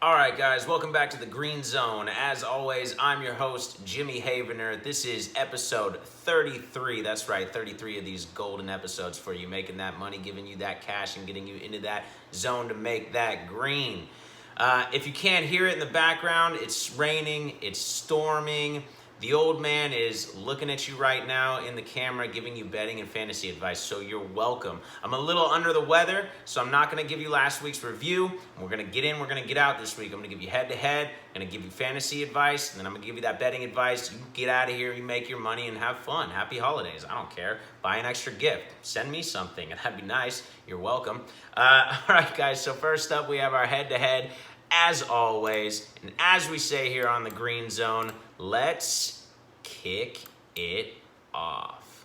All right, guys, welcome back to the Green Zone. As always, I'm your host, Jimmy Havener. This is episode 33. That's right, 33 of these golden episodes for you, making that money, giving you that cash, and getting you into that zone to make that green. If you can't hear it in the background, it's raining, it's storming. The old man is looking at you right now in the camera, giving you betting and fantasy advice, so you're welcome. I'm a little under the weather, so I'm not going to give you last week's review. We're going to get in, we're going to get out this week. I'm going to give you head-to-head, I'm going to give you fantasy advice, and then I'm going to give you that betting advice. You get out of here, you make your money, and have fun. Happy holidays. I don't care. Buy an extra gift. Send me something. That'd be nice. You're welcome. All right, guys, so first up, we have our head-to-head. As always, and as we say here on the Green Zone, let's kick it off.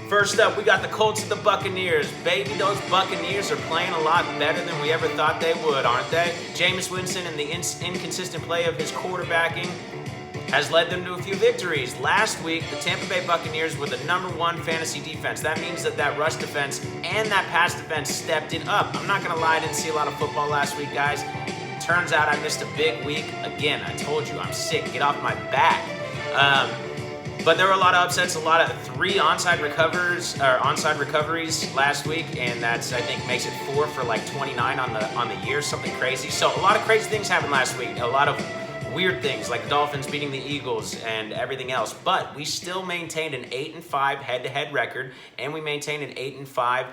First up, we got the Colts and the Buccaneers. Baby, those Buccaneers are playing a lot better than we ever thought they would, aren't they? Jameis Winston and the inconsistent play of his quarterbacking has led them to a few victories. Last week, the Tampa Bay Buccaneers were the #1 fantasy defense. That means that rush defense and that pass defense stepped it up. I'm not going to lie, I didn't see a lot of football last week, guys. Turns out I missed a big week. Again, I told you, I'm sick. Get off my back. But there were a lot of upsets, a lot of 3 onside recoveries last week, and that's, I think, makes it 4 for like 29 on the year, something crazy. So a lot of crazy things happened last week. A lot of weird things like the Dolphins beating the Eagles and everything else, but we still maintained an 8-5 head-to-head record, and we maintained an 8-5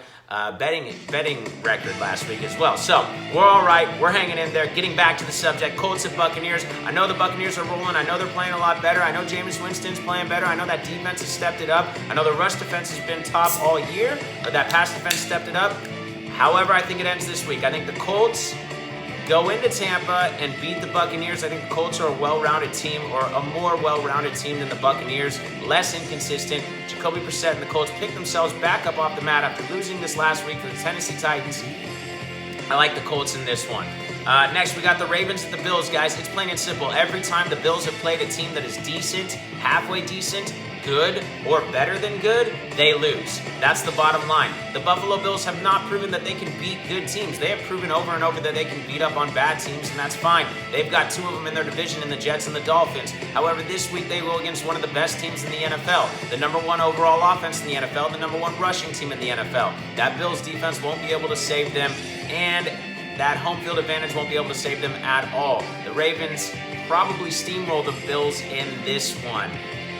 betting record last week as well. So we're all right. We're hanging in there. Getting back to the subject, Colts and Buccaneers. I know the Buccaneers are rolling. I know they're playing a lot better. I know Jameis Winston's playing better. I know that defense has stepped it up. I know the rush defense has been top all year, or that pass defense stepped it up. However, I think it ends this week. I think the Colts go into Tampa and beat the Buccaneers. I think the Colts are a well-rounded team, or a more well-rounded team than the Buccaneers. Less inconsistent. Jacoby Brissett and the Colts pick themselves back up off the mat after losing this last week to the Tennessee Titans. I like the Colts in this one. Next, we got the Ravens and the Bills, guys. It's plain and simple. Every time the Bills have played a team that is decent, halfway decent, good, or better than good, they lose. That's the bottom line. The Buffalo Bills have not proven that they can beat good teams. They have proven over and over that they can beat up on bad teams, and that's fine. They've got 2 of them in their division in the Jets and the Dolphins. However, this week they go against one of the best teams in the NFL. The #1 overall offense in the NFL, the #1 rushing team in the NFL. That Bills defense won't be able to save them, and that home field advantage won't be able to save them at all. The Ravens probably steamroll the Bills in this one.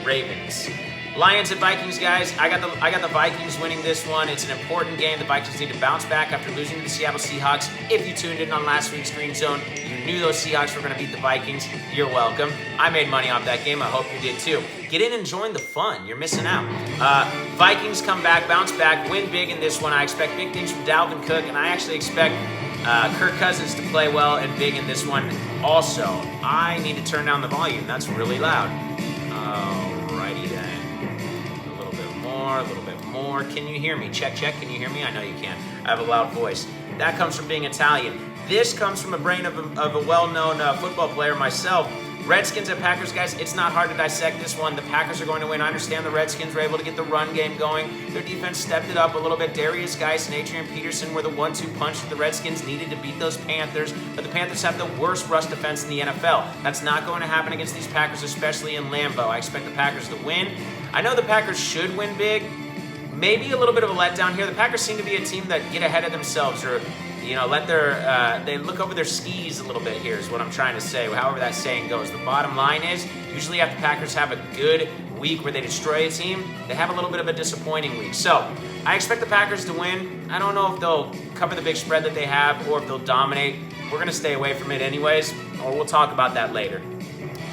Ravens. Lions and Vikings, guys. I got the Vikings winning this one. It's an important game. The Vikings need to bounce back after losing to the Seattle Seahawks. If you tuned in on last week's Green Zone, you knew those Seahawks were going to beat the Vikings. You're welcome. I made money off that game. I hope you did too. Get in and join the fun. You're missing out. Vikings come back, bounce back, win big in this one. I expect big things from Dalvin Cook, and I actually expect Kirk Cousins to play well and big in this one. Also, I need to turn down the volume. That's really loud. Alrighty then. A little bit more. Can you hear me? Check. Can you hear me? I know you can. I have a loud voice. That comes from being Italian. This comes from a brain of a well-known football player myself. Redskins and Packers, guys, it's not hard to dissect this one. The Packers are going to win. I understand the Redskins were able to get the run game going. Their defense stepped it up a little bit. Darius Geis and Adrian Peterson were the 1-2 punch that the Redskins needed to beat those Panthers, but the Panthers have the worst rush defense in the NFL. That's not going to happen against these Packers, especially in Lambeau. I expect the Packers to win. I know the Packers should win big. Maybe a little bit of a letdown here. The Packers seem to be a team that get ahead of themselves, or they look over their skis a little bit here is what I'm trying to say, however that saying goes. The bottom line is, usually after the Packers have a good week where they destroy a team, they have a little bit of a disappointing week. So, I expect the Packers to win. I don't know if they'll cover the big spread that they have or if they'll dominate. We're going to stay away from it anyways, or we'll talk about that later.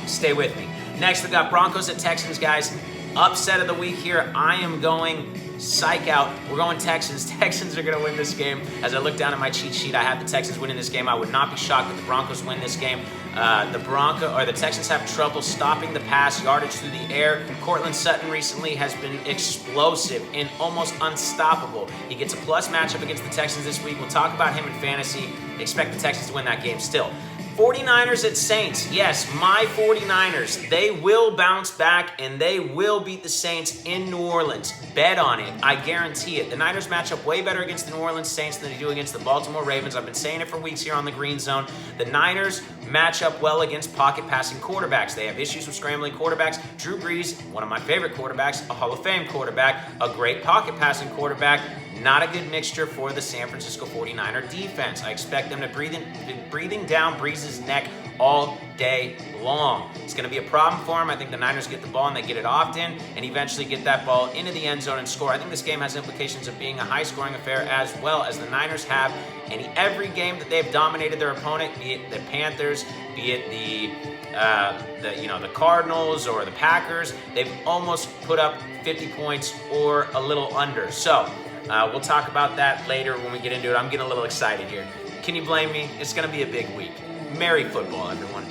Stay with me. Next, we got Broncos at Texans, guys. Upset of the week here. I am going psych out. We're going Texans. Texans are going to win this game. As I look down at my cheat sheet, I have the Texans winning this game. I would not be shocked if the Broncos win this game. The Texans have trouble stopping the pass, yardage through the air. Courtland Sutton recently has been explosive and almost unstoppable. He gets a plus matchup against the Texans this week. We'll talk about him in fantasy. Expect the Texans to win that game still. 49ers at Saints. Yes, my 49ers. They will bounce back and they will beat the Saints in New Orleans. Bet on it. I guarantee it. The Niners match up way better against the New Orleans Saints than they do against the Baltimore Ravens. I've been saying it for weeks here on the Green Zone. The Niners match up well against pocket passing quarterbacks. They have issues with scrambling quarterbacks. Drew Brees, one of my favorite quarterbacks, a Hall of Fame quarterback, a great pocket passing quarterback. Not a good mixture for the San Francisco 49er defense. I expect them to breathing down Brees' neck all day long. It's going to be a problem for him. I think the Niners get the ball and they get it often and eventually get that ball into the end zone and score. I think this game has implications of being a high-scoring affair as well as the Niners have in every game that they've dominated their opponent, be it the Panthers, be it the Cardinals or the Packers. They've almost put up 50 points or a little under. So we'll talk about that later when we get into it. I'm getting a little excited here. Can you blame me? It's going to be a big week. Merry football, everyone.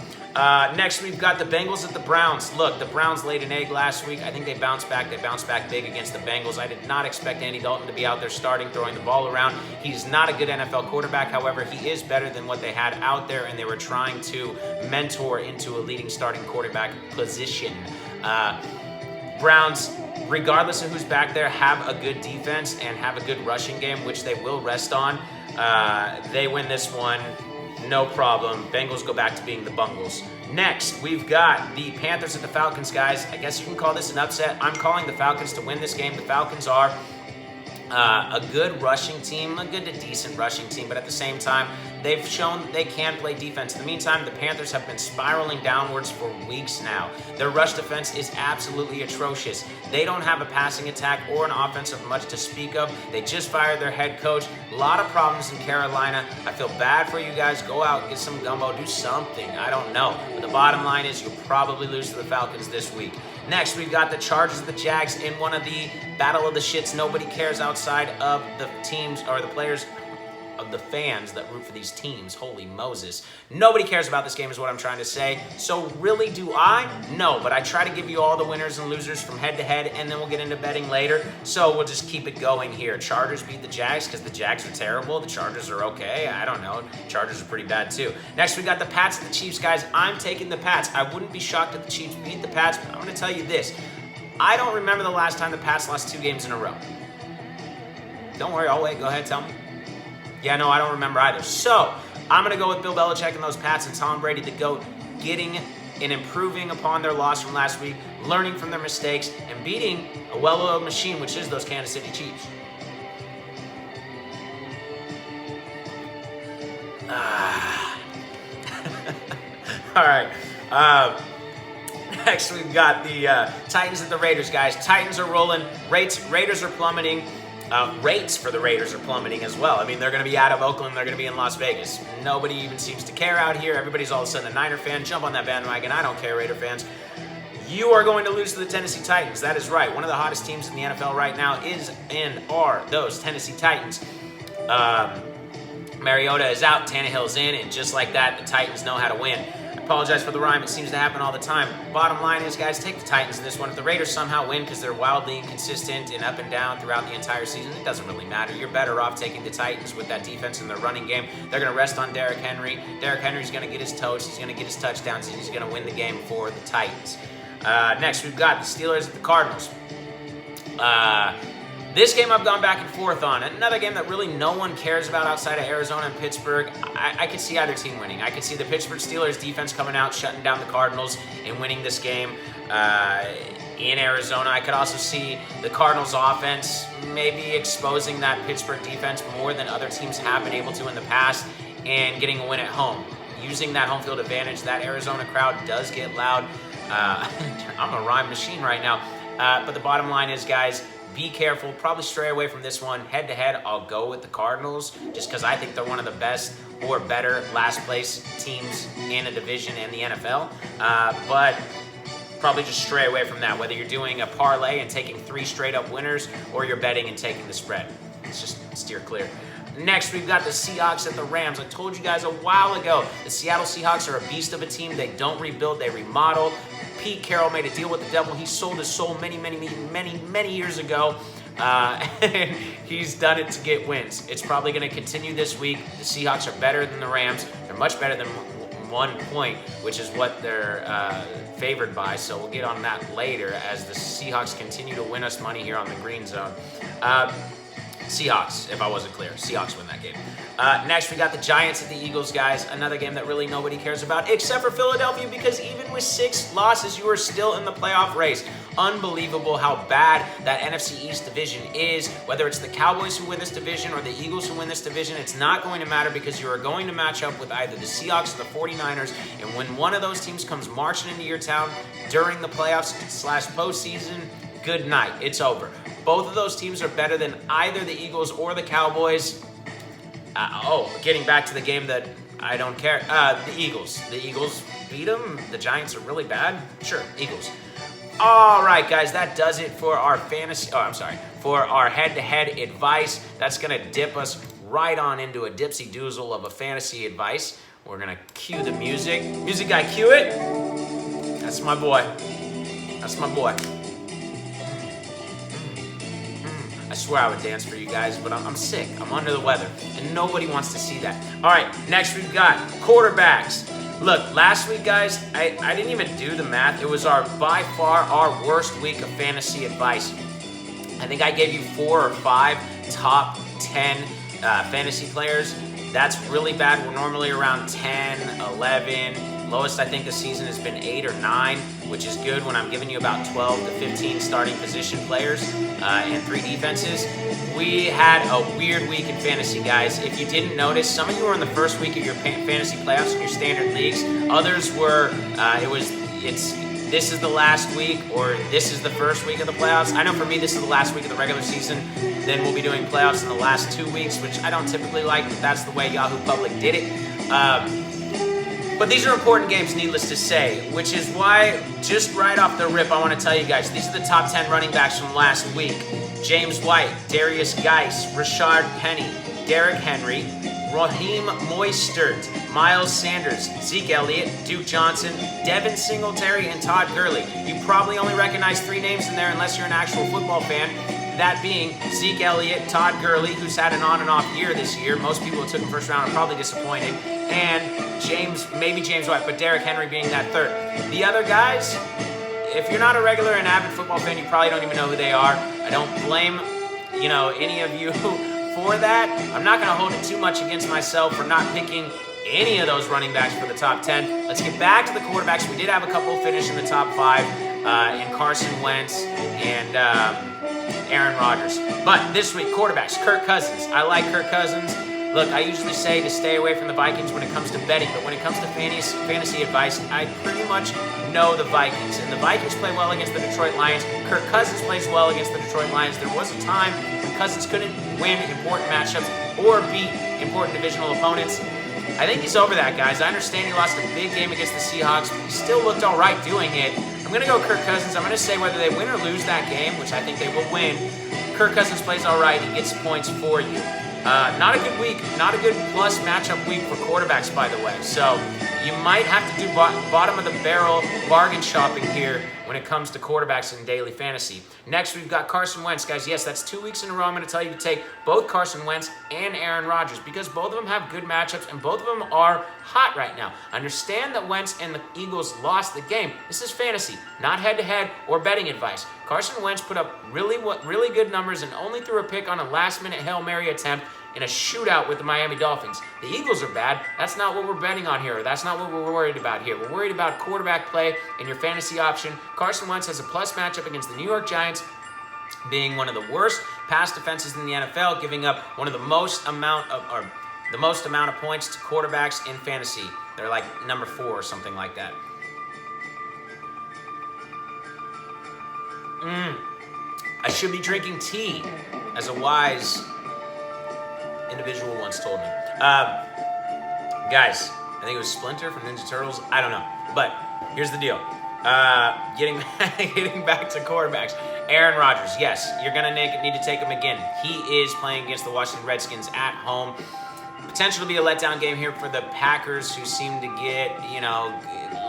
Next, we've got the Bengals at the Browns. Look, the Browns laid an egg last week. I think they bounced back. They bounced back big against the Bengals. I did not expect Andy Dalton to be out there starting, throwing the ball around. He's not a good NFL quarterback. However, he is better than what they had out there, and they were trying to mentor into a leading starting quarterback position. Browns, regardless of who's back there, have a good defense and have a good rushing game, which they will rest on. They win this one. No problem. Bengals go back to being the Bungles. Next, we've got the Panthers at the Falcons, guys. I guess you can call this an upset. I'm calling the Falcons to win this game. The Falcons are a good rushing team, a good to decent rushing team, but at the same time, they've shown they can play defense. In the meantime, the Panthers have been spiraling downwards for weeks now. Their rush defense is absolutely atrocious. They don't have a passing attack or an offense of much to speak of. They just fired their head coach. A lot of problems in Carolina. I feel bad for you guys. Go out, get some gumbo, do something. I don't know. But the bottom line is you'll probably lose to the Falcons this week. Next, we've got the Chargers and the Jags in one of the battle of the shits nobody cares outside of the teams or the players of the fans that root for these teams. Holy Moses. Nobody cares about this game is what I'm trying to say. So really do I? No, but I try to give you all the winners and losers from head to head, and then we'll get into betting later. So we'll just keep it going here. Chargers beat the Jags because the Jags are terrible. The Chargers are okay. I don't know. Chargers are pretty bad too. Next, we got the Pats and the Chiefs, guys. I'm taking the Pats. I wouldn't be shocked if the Chiefs beat the Pats, but I'm going to tell you this. I don't remember the last time the Pats lost 2 games in a row. Don't worry, I'll wait. Go ahead, tell me. Yeah, no, I don't remember either. So, I'm going to go with Bill Belichick and those Pats and Tom Brady, the GOAT, getting and improving upon their loss from last week, learning from their mistakes, and beating a well-oiled machine, which is those Kansas City Chiefs. All right. Next, we've got the Titans and the Raiders, guys. Titans are rolling. Raiders are plummeting. Rates for the Raiders are plummeting as well. I mean, they're going to be out of Oakland. They're going to be in Las Vegas. Nobody even seems to care out here. Everybody's all of a sudden a Niner fan. Jump on that bandwagon. I don't care, Raider fans. You are going to lose to the Tennessee Titans. That is right. One of the hottest teams in the NFL right now is and are those Tennessee Titans. Mariota is out. Tannehill's in. And just like that, the Titans know how to win. Apologize for the rhyme. It seems to happen all the time. Bottom line is, guys, take the Titans in this one. If the Raiders somehow win because they're wildly inconsistent and up and down throughout the entire season, it doesn't really matter. You're better off taking the Titans with that defense in their running game. They're going to rest on Derrick Henry. Derrick Henry's going to get his toast. He's going to get his touchdowns, and he's going to win the game for the Titans. Next, we've got the Steelers at the Cardinals. This game I've gone back and forth on. Another game that really no one cares about outside of Arizona and Pittsburgh. I could see either team winning. I could see the Pittsburgh Steelers defense coming out, shutting down the Cardinals, and winning this game in Arizona. I could also see the Cardinals offense maybe exposing that Pittsburgh defense more than other teams have been able to in the past and getting a win at home. Using that home field advantage, that Arizona crowd does get loud. I'm a rhyme machine right now. But the bottom line is, guys, be careful. Probably stray away from this one. Head-to-head, I'll go with the Cardinals just because I think they're one of the best or better last-place teams in a division in the NFL. But probably just stray away from that, whether you're doing a parlay and taking 3 straight-up winners or you're betting and taking the spread. Let's just steer clear. Next, we've got the Seahawks and the Rams. I told you guys a while ago, the Seattle Seahawks are a beast of a team. They don't rebuild, they remodel. Pete Carroll made a deal with the devil. He sold his soul many years ago. And he's done it to get wins. It's probably going to continue this week. The Seahawks are better than the Rams. They're much better than 1 point, which is what they're favored by. So we'll get on that later as the Seahawks continue to win us money here on the green zone. Seahawks, if I wasn't clear. Seahawks win that game. Next, we got the Giants at the Eagles, guys. Another game that really nobody cares about except for Philadelphia, because even with 6 losses, you are still in the playoff race. Unbelievable how bad that NFC East division is. Whether it's the Cowboys who win this division or the Eagles who win this division, it's not going to matter because you are going to match up with either the Seahawks or the 49ers. And when one of those teams comes marching into your town during the playoffs / postseason, good night. It's over. Both of those teams are better than either the Eagles or the Cowboys. Getting back to the game that I don't care. The Eagles. The Eagles beat them. The Giants are really bad. Sure, Eagles. All right, guys, that does it for our for our head-to-head advice. That's going to dip us right on into a dipsy-doozle of a fantasy advice. We're going to cue the music. Music guy, cue it. That's my boy. That's my boy. I swear I would dance for you guys, but I'm sick. I'm under the weather, and nobody wants to see that. All right, next we've got quarterbacks. Look, last week, guys, I didn't even do the math. It was by far our worst week of fantasy advice. I think I gave you 4 or 5 top 10 fantasy players. That's really bad. We're normally around 10, 11. Lowest I think this season has been 8 or 9, which is good when I'm giving you about 12 to 15 starting position players and 3 defenses. We had a weird week in fantasy, guys. If you didn't notice, some of you were in the first week of your fantasy playoffs in your standard leagues. Others were, this is the last week or this is the first week of the playoffs. I know for me, this is the last week of the regular season. Then we'll be doing playoffs in the last 2 weeks, which I don't typically like, but that's the way Yahoo Public did it. But these are important games, needless to say, which is why, just right off the rip, I want to tell you guys, these are the top 10 running backs from last week. James White, Darius Geis, Rashard Penny, Derrick Henry, Raheem Mostert, Miles Sanders, Zeke Elliott, Duke Johnson, Devin Singletary, and Todd Gurley. You probably only recognize 3 names in there unless you're an actual football fan. That being Zeke Elliott, Todd Gurley, who's had an on and off year this year. Most people who took him first round are probably disappointed. And James White, but Derrick Henry being that third. The other guys, if you're not a regular and avid football fan, you probably don't even know who they are. I don't blame, any of you for that. I'm not going to hold it too much against myself for not picking any of those running backs for the top 10. Let's get back to the quarterbacks. We did have a couple finish in the top 5 in Carson Wentz and Aaron Rodgers. But this week, quarterbacks, Kirk Cousins. I like Kirk Cousins. Look, I usually say to stay away from the Vikings when it comes to betting, but when it comes to fantasy advice, I pretty much know the Vikings. And the Vikings play well against the Detroit Lions. Kirk Cousins plays well against the Detroit Lions. There was a time when Cousins couldn't win important matchups or beat important divisional opponents. I think he's over that, guys. I understand he lost a big game against the Seahawks, but he still looked all right doing it. I'm going to go Kirk Cousins. I'm going to say whether they win or lose that game, which I think they will win, Kirk Cousins plays all right. He gets points for you. Not a good week, not a good plus matchup week for quarterbacks, by the way. So you might have to do bottom of the barrel bargain shopping here when it comes to quarterbacks in daily fantasy. Next, we've got Carson Wentz, guys. Yes, that's 2 weeks in a row. I'm going to tell you to take both Carson Wentz and Aaron Rodgers because both of them have good matchups and both of them are hot right now. Understand that Wentz and the Eagles lost the game. This is fantasy, not head-to-head or betting advice. Carson Wentz put up really good numbers and only threw a pick on a last-minute Hail Mary attempt in a shootout with the Miami Dolphins. The Eagles are bad. That's not what we're betting on here. That's not what we're worried about here. We're worried about quarterback play and your fantasy option. Carson Wentz has a plus matchup against the New York Giants, being one of the worst pass defenses in the NFL, giving up one of the most amount of points to quarterbacks in fantasy. They're like number 4 or something like that. I should be drinking tea, as a wise individual once told me. Guys, I think it was Splinter from Ninja Turtles. I don't know. But here's the deal. Getting back to quarterbacks. Aaron Rodgers, yes, you're going to need to take him again. He is playing against the Washington Redskins at home. Potential to be a letdown game here for the Packers, who seem to get,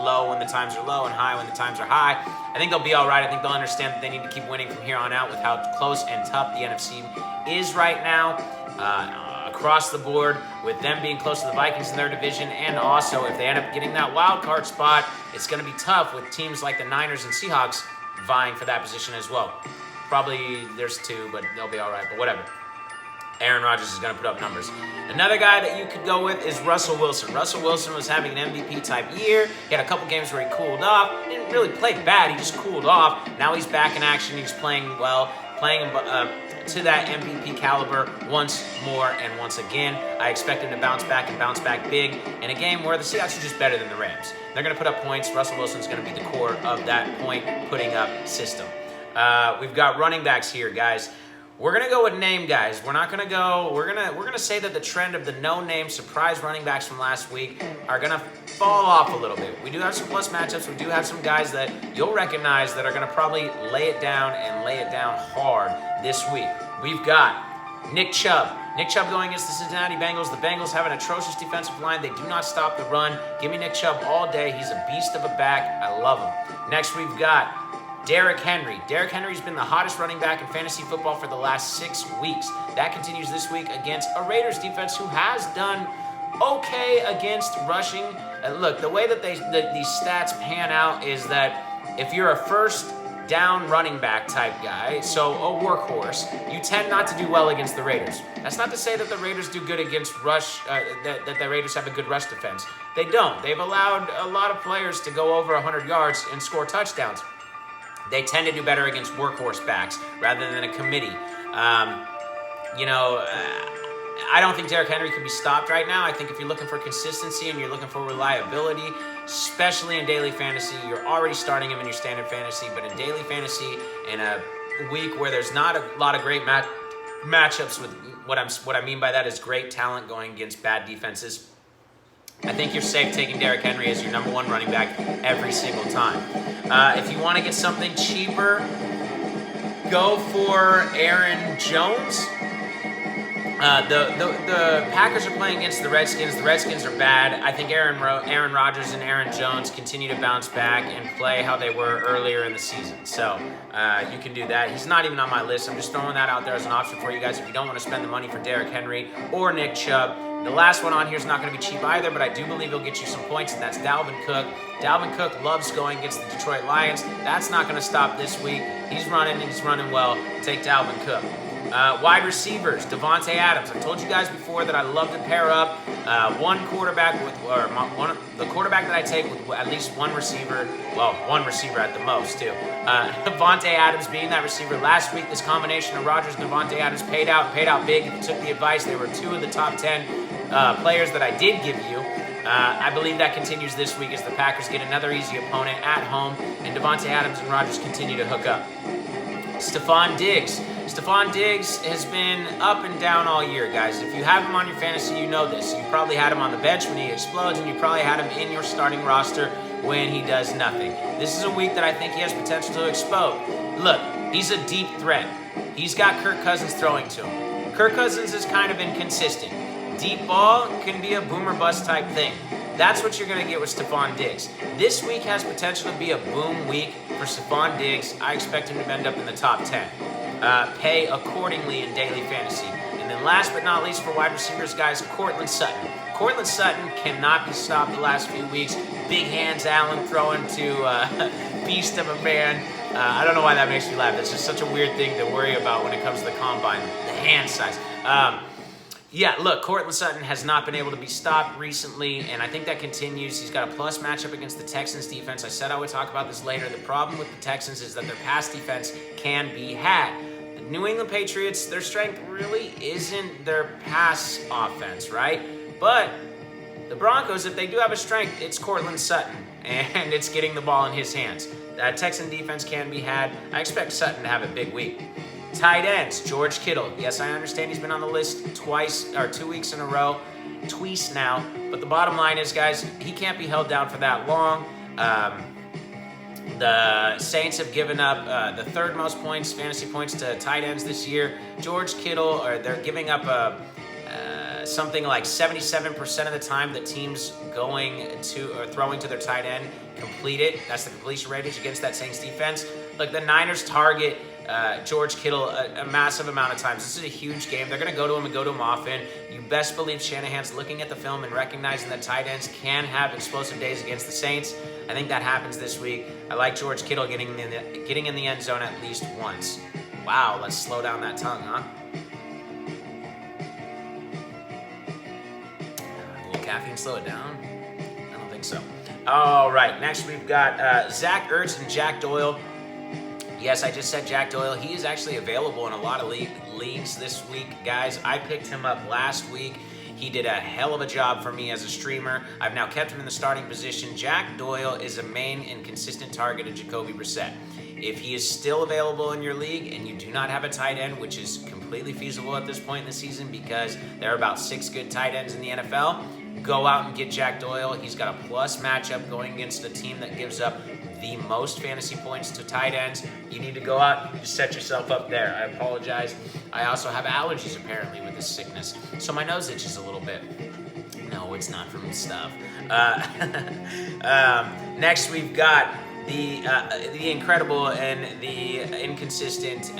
low when the times are low and high when the times are high. I think they'll be all right. I think they'll understand that they need to keep winning from here on out with how close and tough the NFC is right now. across the board with them being close to the Vikings in their division. And also, if they end up getting that wild card spot, it's going to be tough with teams like the Niners and Seahawks vying for that position as well. Probably there's two, but they'll be all right, but whatever. Aaron Rodgers is going to put up numbers. Another guy that you could go with is Russell Wilson. Russell Wilson was having an MVP-type year. He had a couple games where he cooled off. He didn't really play bad. He just cooled off. Now he's back in action. He's playing well, playing to that MVP caliber once more and once again. I expect him to bounce back and bounce back big in a game where the Seahawks are just better than the Rams. They're going to put up points. Russell Wilson's going to be the core of that point-putting-up system. We've got running backs here, guys. We're gonna go with name guys. We're not gonna go. We're gonna say that the trend of the no-name surprise running backs from last week are gonna fall off a little bit. We do have some plus matchups. We do have some guys that you'll recognize that are gonna probably lay it down and lay it down hard this week. We've got Nick Chubb. Nick Chubb going against the Cincinnati Bengals. The Bengals have an atrocious defensive line. They do not stop the run. Give me Nick Chubb all day. He's a beast of a back. I love him. Next, we've got Derrick Henry. Derrick Henry's been the hottest running back in fantasy football for the last 6 weeks. That continues this week against a Raiders defense who has done okay against rushing. Look, the way that these stats pan out is that if you're a first down running back type guy, so a workhorse, you tend not to do well against the Raiders. That's not to say that the Raiders do good against rush, that the Raiders have a good rush defense. They don't. They've allowed a lot of players to go over 100 yards and score touchdowns. They tend to do better against workhorse backs rather than a committee. I don't think Derrick Henry can be stopped right now. I think if you're looking for consistency and you're looking for reliability, especially in daily fantasy, you're already starting him in your standard fantasy, but in daily fantasy, in a week where there's not a lot of great matchups with what I mean by that is great talent going against bad defenses, I think you're safe taking Derrick Henry as your number one running back every single time. If you want to get something cheaper, go for Aaron Jones. The Packers are playing against the Redskins. The Redskins are bad. I think Aaron Rodgers and Aaron Jones continue to bounce back and play how they were earlier in the season. So you can do that. He's not even on my list. I'm just throwing that out there as an option for you guys if you don't want to spend the money for Derrick Henry or Nick Chubb. The last one on here is not going to be cheap either, but I do believe he'll get you some points, and that's Dalvin Cook. Dalvin Cook loves going against the Detroit Lions. That's not going to stop this week. He's running, and he's running well. Take Dalvin Cook. Wide receivers, Davante Adams. I told you guys before that I love to pair up one quarterback with, the quarterback that I take with at least one receiver. Well, one receiver at the most, too. Davante Adams being that receiver. Last week, this combination of Rodgers and Davante Adams paid out big. If you took the advice, they were 2 of the top 10 players that I did give you. I believe that continues this week as the Packers get another easy opponent at home, and Davante Adams and Rodgers continue to hook up. Stephon Diggs. Stephon Diggs has been up and down all year, guys. If you have him on your fantasy, you know this. You probably had him on the bench when he explodes, and you probably had him in your starting roster when he does nothing. This is a week that I think he has potential to explode. Look, he's a deep threat. He's got Kirk Cousins throwing to him. Kirk Cousins is kind of inconsistent. Deep ball can be a boom or bust type thing. That's what you're going to get with Stephon Diggs. This week has potential to be a boom week for Stephon Diggs. I expect him to end up in the top 10. Pay accordingly in daily fantasy. And then last but not least for wide receivers, guys, Courtland Sutton. Courtland Sutton cannot be stopped the last few weeks. Big hands Allen throwing to beast of a man. I don't know why that makes me laugh. That's just such a weird thing to worry about when it comes to the combine, the hand size. Yeah, look, Courtland Sutton has not been able to be stopped recently, and I think that continues. He's got a plus matchup against the Texans defense. I said I would talk about this later. The problem with the Texans is that their pass defense can be had. The New England Patriots, their strength really isn't their pass offense, right? But the Broncos, if they do have a strength, it's Courtland Sutton, and it's getting the ball in his hands. That Texan defense can be had. I expect Sutton to have a big week. Tight ends, George Kittle. Yes, I understand he's been on the list 2 weeks in a row, twice now. But the bottom line is, guys, he can't be held down for that long. The Saints have given up the third most points, fantasy points, to tight ends this year. George Kittle, they're giving up something like 77% of the time that teams going to or throwing to their tight end complete it. That's the completion rate against that Saints defense. Look, the Niners target George Kittle a massive amount of times. This is a huge game. They're going to go to him and go to him often. You best believe Shanahan's looking at the film and recognizing that tight ends can have explosive days against the Saints. I think that happens this week. I like George Kittle getting in the end zone at least once. Wow, let's slow down that tongue, huh? Will caffeine slow it down? I don't think so. All right, next we've got Zach Ertz and Jack Doyle. Yes, I just said Jack Doyle. He is actually available in a lot of leagues this week, guys. I picked him up last week. He did a hell of a job for me as a streamer. I've now kept him in the starting position. Jack Doyle is a main and consistent target of Jacoby Brissett. If he is still available in your league and you do not have a tight end, which is completely feasible at this point in the season because there are about 6 good tight ends in the NFL, go out and get Jack Doyle. He's got a plus matchup going against a team that gives up the most fantasy points to tight ends. You need to go out and just set yourself up there. I apologize. I also have allergies apparently with this sickness, so my nose itches a little bit. No, it's not from stuff. Next, we've got the incredible and the inconsistent,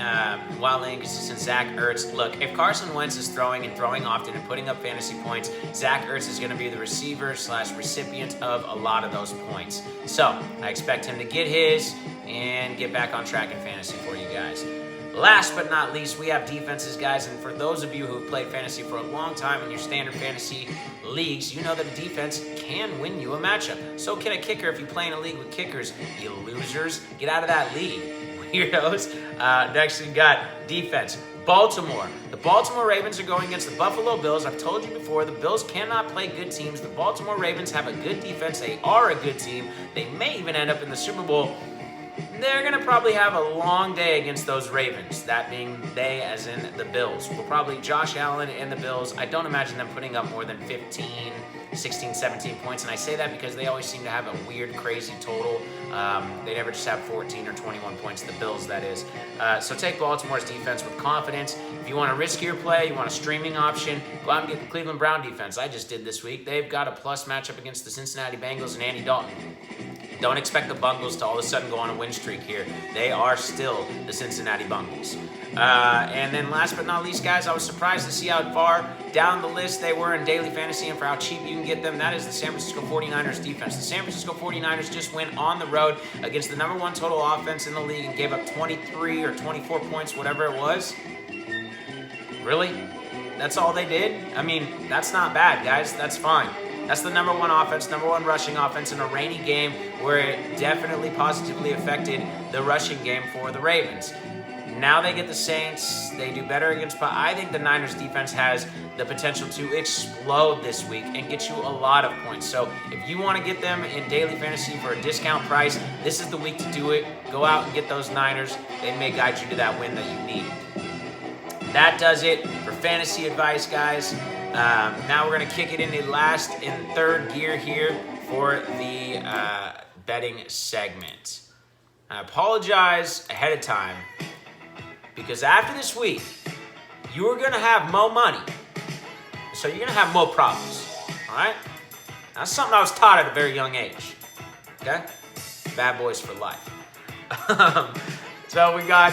wildly inconsistent Zach Ertz. Look, if Carson Wentz is throwing often and putting up fantasy points, Zach Ertz is going to be the receiver/recipient of a lot of those points. So I expect him to get his and get back on track in fantasy for you guys. Last but not least, we have defenses, guys, and for those of you who have played fantasy for a long time in your standard fantasy leagues, you know that a defense can win you a matchup. So can a kicker if you play in a league with kickers. You losers, get out of that league, weirdos. Next, we've got defense. Baltimore. The Baltimore Ravens are going against the Buffalo Bills. I've told you before, the Bills cannot play good teams. The Baltimore Ravens have a good defense. They are a good team. They may even end up in the Super Bowl. They're going to probably have a long day against those Ravens, that being they as in the Bills. Well, probably Josh Allen and the Bills, I don't imagine them putting up more than 15, 16, 17 points, and I say that because they always seem to have a weird, crazy total. They never just have 14 or 21 points, the Bills, that is. So take Baltimore's defense with confidence. If you want a riskier play, you want a streaming option, go out and get the Cleveland Brown defense. I just did this week. They've got a plus matchup against the Cincinnati Bengals and Andy Dalton. Don't expect the Bungles to all of a sudden go on a win streak here. They are still the Cincinnati Bungles. And then last but not least, guys, I was surprised to see how far down the list they were in daily fantasy and for how cheap you can get them. That is the San Francisco 49ers defense. The San Francisco 49ers just went on the road against the number 1 total offense in the league and gave up 23 or 24 points, whatever it was. Really? That's all they did? I mean, that's not bad, guys. That's fine. That's the number 1 offense, number 1 rushing offense in a rainy game where it definitely positively affected the rushing game for the Ravens. Now they get the Saints. They do better against, but I think the Niners defense has the potential to explode this week and get you a lot of points. So if you want to get them in daily fantasy for a discount price, this is the week to do it. Go out and get those Niners. They may guide you to that win that you need. That does it for fantasy advice, guys. Now we're going to kick it into last and third gear here for the betting segment. I apologize ahead of time because after this week, you are going to have more money. So you're going to have more problems. All right? That's something I was taught at a very young age. Okay? Bad boys for life. So we got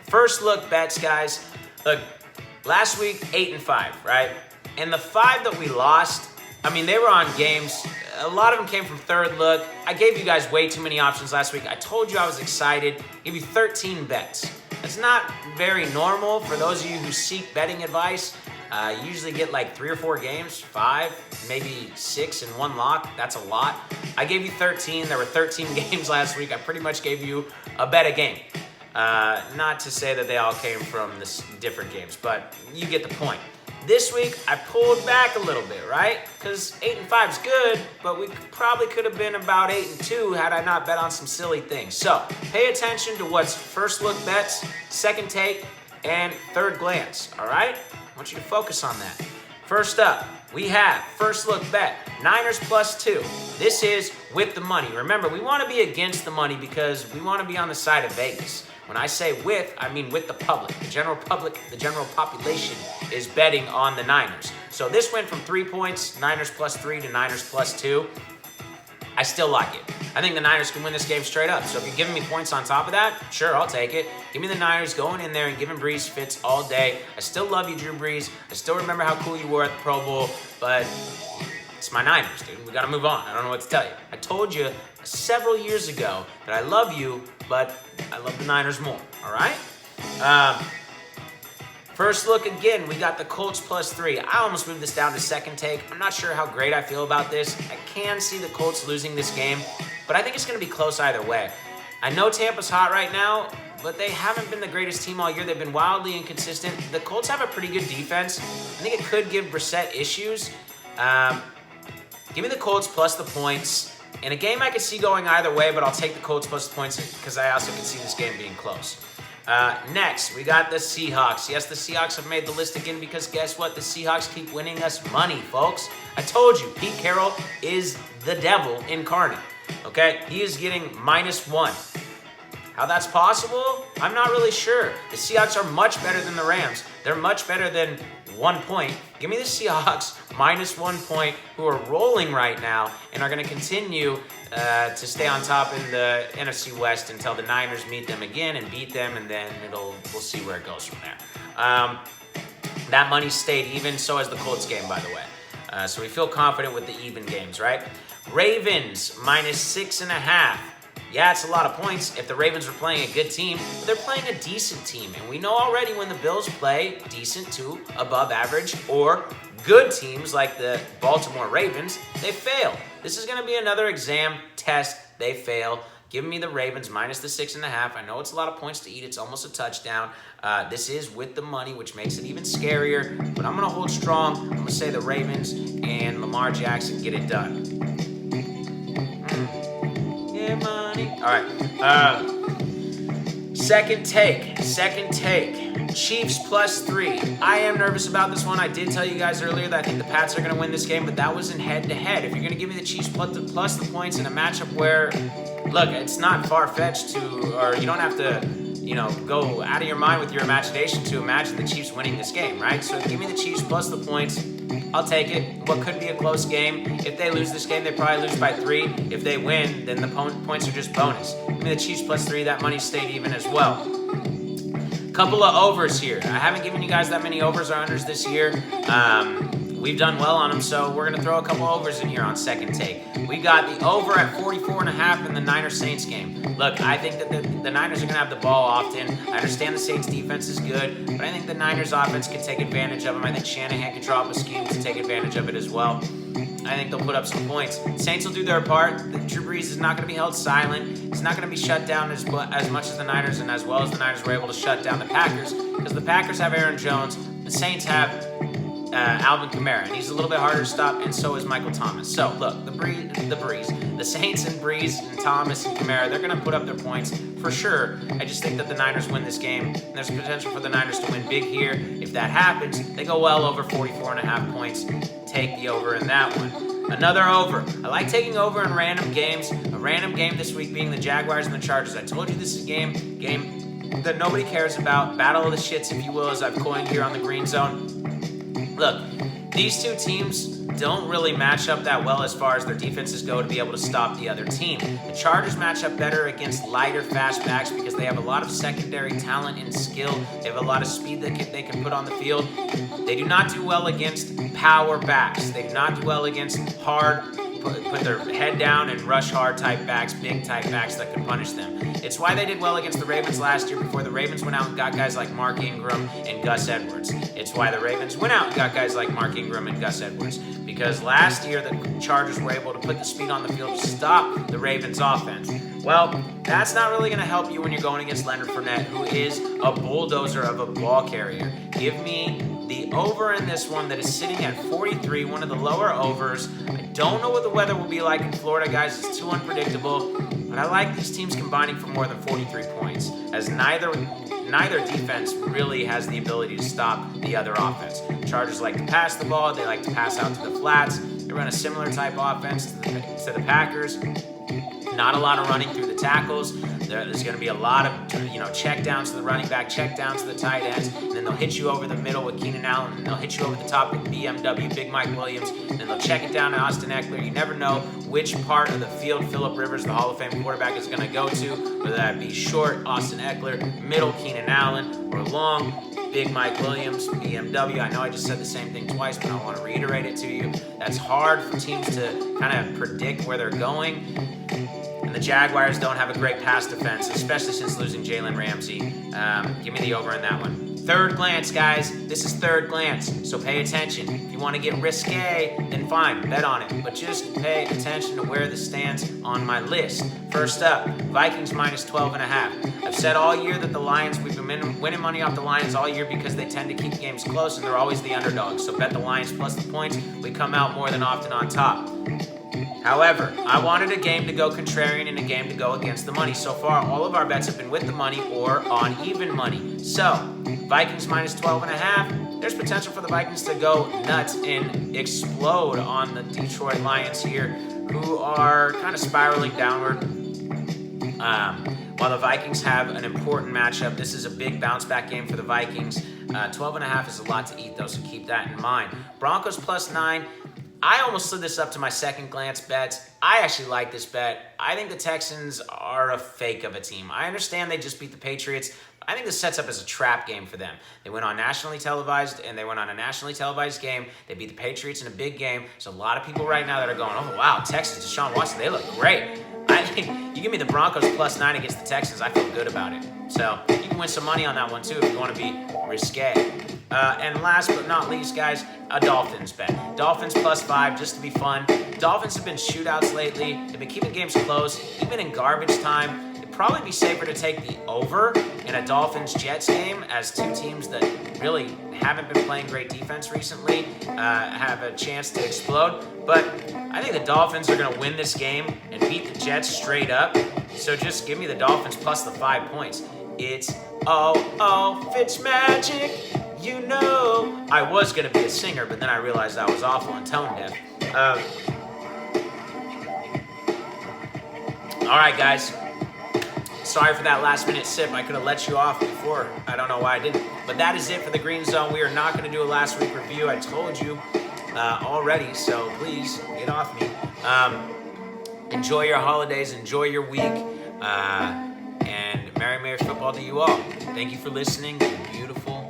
first look bets, guys. Look, last week, 8-5, right? And the 5 that we lost, I mean, they were on games. A lot of them came from third look. I gave you guys way too many options last week. I told you I was excited. I gave you 13 bets. That's not very normal for those of you who seek betting advice. You usually get like 3 or 4 games, 5, maybe 6 in one lock. That's a lot. I gave you 13. There were 13 games last week. I pretty much gave you a bet a game. Not to say that they all came from different games, but you get the point. This week, I pulled back a little bit, right? Because 8-5 is good, but we probably could have been about 8-2 had I not bet on some silly things. So pay attention to what's first look bets, second take, and third glance, all right? I want you to focus on that. First up, we have first look bet, Niners +2. This is with the money. Remember, we want to be against the money because we want to be on the side of Vegas. When I say with, I mean with the public. The general public, the general population is betting on the Niners. So this went from 3 points, Niners +3 to Niners +2. I still like it. I think the Niners can win this game straight up. So if you're giving me points on top of that, sure, I'll take it. Give me the Niners going in there and giving Brees fits all day. I still love you, Drew Brees. I still remember how cool you were at the Pro Bowl, but it's my Niners, dude. We got to move on. I don't know what to tell you. I told you several years ago that I love you, but I love the Niners more, all right? First look again, we got the Colts +3. I almost moved this down to second take. I'm not sure how great I feel about this. I can see the Colts losing this game, but I think it's going to be close either way. I know Tampa's hot right now, but they haven't been the greatest team all year. They've been wildly inconsistent. The Colts have a pretty good defense. I think it could give Brissett issues. Give me the Colts plus the points. In a game I could see going either way, but I'll take the Colts plus the points because I also can see this game being close. Next, we got the Seahawks. Yes, the Seahawks have made the list again because guess what? The Seahawks keep winning us money, folks. I told you, Pete Carroll is the devil incarnate, okay? He is getting -1. How that's possible? I'm not really sure. The Seahawks are much better than the Rams. They're much better than 1 point. Give me the Seahawks -1 point, who are rolling right now and are going to continue to stay on top in the NFC West until the Niners meet them again and beat them, and then we'll see where it goes from there. That money stayed even, so has the Colts game, by the way. So we feel confident with the even games, right? Ravens -6.5. Yeah, it's a lot of points if the Ravens are playing a good team, but they're playing a decent team. And we know already when the Bills play decent to above average or good teams like the Baltimore Ravens, they fail. This is going to be another exam test. They fail. Give me the Ravens -6.5. I know it's a lot of points to eat. It's almost a touchdown. This is with the money, which makes it even scarier. But I'm going to hold strong. I'm going to say the Ravens and Lamar Jackson get it done. Money. All right. Second take. Chiefs +3. I am nervous about this one. I did tell you guys earlier that I think the Pats are going to win this game, but that was in head-to-head. If you're going to give me the Chiefs plus the points in a matchup where, look, it's not far-fetched or you don't have to, go out of your mind with your imagination to imagine the Chiefs winning this game, right? So give me the Chiefs plus the points. I'll take it. What could be a close game. If they lose this game, they probably lose by 3. If they win, then the points are just bonus. Give me the Chiefs +3. That money stayed even as well. Couple of overs here. I haven't given you guys that many overs or unders this year. We've done well on them, so we're going to throw a couple overs in here on second take. We got the over at 44.5 in the Niners-Saints game. Look, I think that the Niners are going to have the ball often. I understand the Saints defense is good, but I think the Niners offense can take advantage of them. I think Shanahan can draw up a scheme to take advantage of it as well. I think they'll put up some points. Saints will do their part. Drew Brees is not going to be held silent. He's not going to be shut down as much as the Niners, and as well as the Niners were able to shut down the Packers, because the Packers have Aaron Jones, the Saints have Alvin Kamara, and he's a little bit harder to stop, and so is Michael Thomas. So, look, the Saints and Brees and Thomas and Kamara, they're going to put up their points for sure. I just think that the Niners win this game, and there's potential for the Niners to win big here. If that happens, they go well over 44.5 points. Take the over in that one. Another over. I like taking over in random games. A random game this week being the Jaguars and the Chargers. I told you this is a game that nobody cares about. Battle of the shits, if you will, as I've coined here on the Green Zone. Look, these two teams don't really match up that well as far as their defenses go to be able to stop the other team. The Chargers match up better against lighter, fast backs because they have a lot of secondary talent and skill. They have a lot of speed that they can put on the field. They do not do well against power backs. They do not do well against hard, put their head down and rush hard type backs, big type backs that can punish them. It's why they did well against the Ravens last year before the Ravens went out and got guys like Mark Ingram and Gus Edwards. It's why the Ravens went out and got guys like Mark Ingram and Gus Edwards. Because last year the Chargers were able to put the speed on the field to stop the Ravens offense. Well, that's not really going to help you when you're going against Leonard Fournette, who is a bulldozer of a ball carrier. Give me the over in this one that is sitting at 43, one of the lower overs. I don't know what the weather will be like in Florida, guys. It's too unpredictable. But I like these teams combining for more than 43 points, as neither defense really has the ability to stop the other offense. Chargers like to pass the ball. They like to pass out to the flats. They run a similar type offense to the Packers. Not a lot of running through the tackles. There's going to be a lot of check downs to the running back, check downs to the tight ends, and then they'll hit you over the middle with Keenan Allen, and they'll hit you over the top with BMW, Big Mike Williams, and then they'll check it down to Austin Eckler. You never know which part of the field Phillip Rivers, the Hall of Fame quarterback, is going to go to, whether that be short, Austin Eckler, middle, Keenan Allen, or long, Big Mike Williams, BMW. I know I just said the same thing twice, but I want to reiterate it to you. That's hard for teams to kind of predict where they're going. And the Jaguars don't have a great pass defense, especially since losing Jalen Ramsey. Give me the over in that one. Third glance, guys. This is third glance, so pay attention. If you want to get risque, then fine, bet on it. But just pay attention to where this stands on my list. First up, Vikings minus 12.5. I've said all year that the Lions, we've been winning money off the Lions all year because they tend to keep games close and they're always the underdogs. So bet the Lions plus the points. We come out more than often on top. However, I wanted a game to go contrarian and a game to go against the money. So far, all of our bets have been with the money or on even money. So, Vikings minus 12.5. There's potential for the Vikings to go nuts and explode on the Detroit Lions here, who are kind of spiraling downward. While the Vikings have an important matchup, this is a big bounce back game for the Vikings. 12.5 is a lot to eat, though, so keep that in mind. Broncos plus 9. I almost slid this up to my second glance bets. I actually like this bet. I think the Texans are a fake of a team. I understand they just beat the Patriots. I think this sets up as a trap game for them. They went on nationally televised, and they went on a nationally televised game. They beat the Patriots in a big game. There's a lot of people right now that are going, oh, wow, Texans, Deshaun Watson, they look great. I think you give me the Broncos plus 9 against the Texans, I feel good about it. So you can win some money on that one, too, if you want to be risque. And last but not least, guys, a Dolphins bet. Dolphins plus 5, just to be fun. Dolphins have been shootouts lately. They've been keeping games close, even in garbage time. It'd probably be safer to take the over in a Dolphins-Jets game, as two teams that really haven't been playing great defense recently have a chance to explode. But I think the Dolphins are going to win this game and beat the Jets straight up. So just give me the Dolphins plus the 5 points. It's Fitzmagic. You know, I was going to be a singer, but then I realized I was awful and tone deaf. All right, guys. Sorry for that last minute sip. I could have let you off before. I don't know why I didn't. But that is it for the Green Zone. We are not going to do a last week review. I told you already, so please get off me. Enjoy your holidays. Enjoy your week. And Merry Football to you all. Thank you for listening. You beautiful